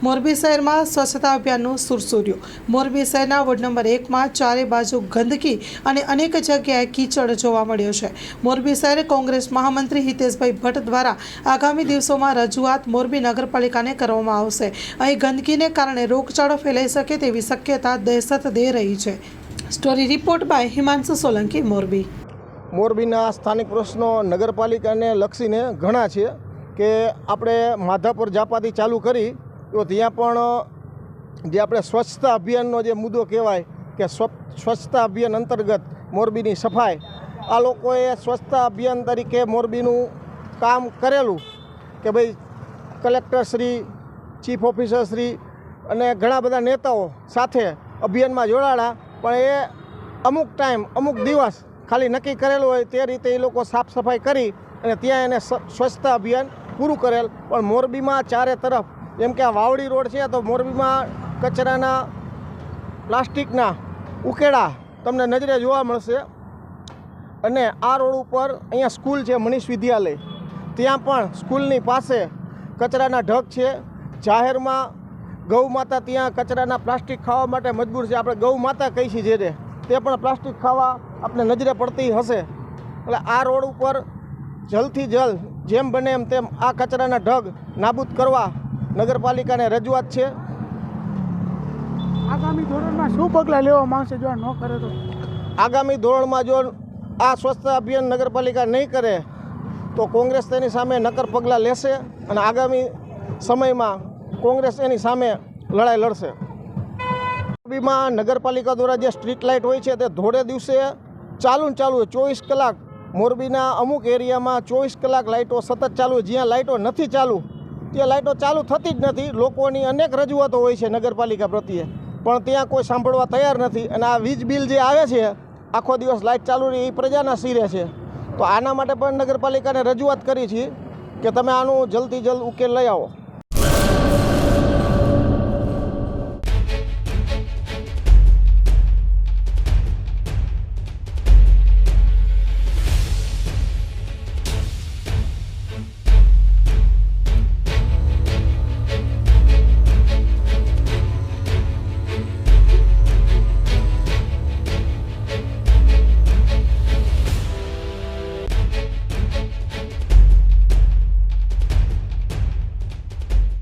મોરબી શહેરમાં સ્વચ્છતા અભિયાનનું સુરસુર્યું। મોરબી શહેરના વોર્ડ નંબર 1માં ચારે બાજુ ગંદકી અને અનેક જગ્યાએ કીચડ જોવા મળ્યો છે। મોરબી શહેર કોંગ્રેસ મહામંત્રી હિતેશભાઈ ભટ્ટ દ્વારા આગામી દિવસોમાં રજૂઆત મોરબી નગરપાલિકાને કરવામાં આવશે। અહીં ગંદકીને કારણે રોગચાળો ફેલાઈ શકે તેવી શક્યતા દહેશત દે રહી છે। Story report by Himanshu Solanki, Morbi. મોરબીના સ્થાનિક પ્રશ્નો નગરપાલિકાને લક્ષીને ઘણા છે કે આપણે માધાપર જાપાથી ચાલુ કરી તો ત્યાં પણ જે આપણે સ્વચ્છતા અભિયાનનો જે મુદ્દો કહેવાય કે સ્વચ્છતા અભિયાન અંતર્ગત મોરબીની સફાઈ, આ લોકોએ સ્વચ્છતા અભિયાન તરીકે મોરબીનું કામ કરેલું કે ભાઈ કલેક્ટરશ્રી, ચીફ ઓફિસરશ્રી અને ઘણા બધા નેતાઓ સાથે અભિયાનમાં જોડાયા, પણ એ અમુક ટાઈમ અમુક દિવસ ખાલી નક્કી કરેલું હોય તે રીતે એ લોકો સાફ સફાઈ કરી અને ત્યાં એને સ્વચ્છતા અભિયાન પૂરું કરેલ। પણ મોરબીમાં ચારે તરફ જેમ કે આ વાવડી રોડ છે તો મોરબીમાં કચરાના પ્લાસ્ટિકના ઉકેડા તમને નજરે જોવા મળશે। અને આ રોડ ઉપર અહીંયા સ્કૂલ છે મનીષ વિદ્યાલય, ત્યાં પણ સ્કૂલની પાસે કચરાના ઢગ છે। જાહેરમાં ગૌ માતા ત્યાં કચરાના પ્લાસ્ટિક ખાવા માટે મજબૂર છે, આપણે ગૌ માતા કહી છીએ જેને, તે પણ પ્લાસ્ટિક ખાવા આપણે નજરે પડતી હશે। એટલે આ રોડ ઉપર જલ્દથી જલ્દ જેમ બને એમ તેમ આ કચરાના ઢગ નાબૂદ કરવા નગરપાલિકાને રજૂઆત છે। આગામી ધોરણમાં શું પગલાં લેવામાં આવશે જો ન કરે તો? આગામી ધોરણમાં જો આ સ્વચ્છતા અભિયાન નગરપાલિકા નહીં કરે તો કોંગ્રેસ તેની સામે નક્કર પગલાં લેશે અને આગામી સમયમાં કોંગ્રેસ એની સામે લડાઈ લડશે। મોરબીમાં નગરપાલિકા દ્વારા જે સ્ટ્રીટ લાઇટ હોય છે તે ધોળે દિવસે ચાલુ 24 કલાક મોરબીના અમુક એરિયામાં 24 કલાક લાઇટો સતત ચાલુ, જ્યાં લાઇટો નથી ચાલુ ત્યાં લાઇટો ચાલુ થતી જ નથી। લોકોની અનેક રજૂઆતો હોય છે નગરપાલિકા પ્રત્યે, પણ ત્યાં કોઈ સાંભળવા તૈયાર નથી। અને આ વીજ બિલ જે આવે છે આખો દિવસ લાઇટ ચાલુ રહી એ પ્રજાના શિરે છે, તો આના માટે પણ નગરપાલિકાને રજૂઆત કરી છે કે તમે આનું જલ્દથી જલ્દ ઉકેલ લઈ આવો।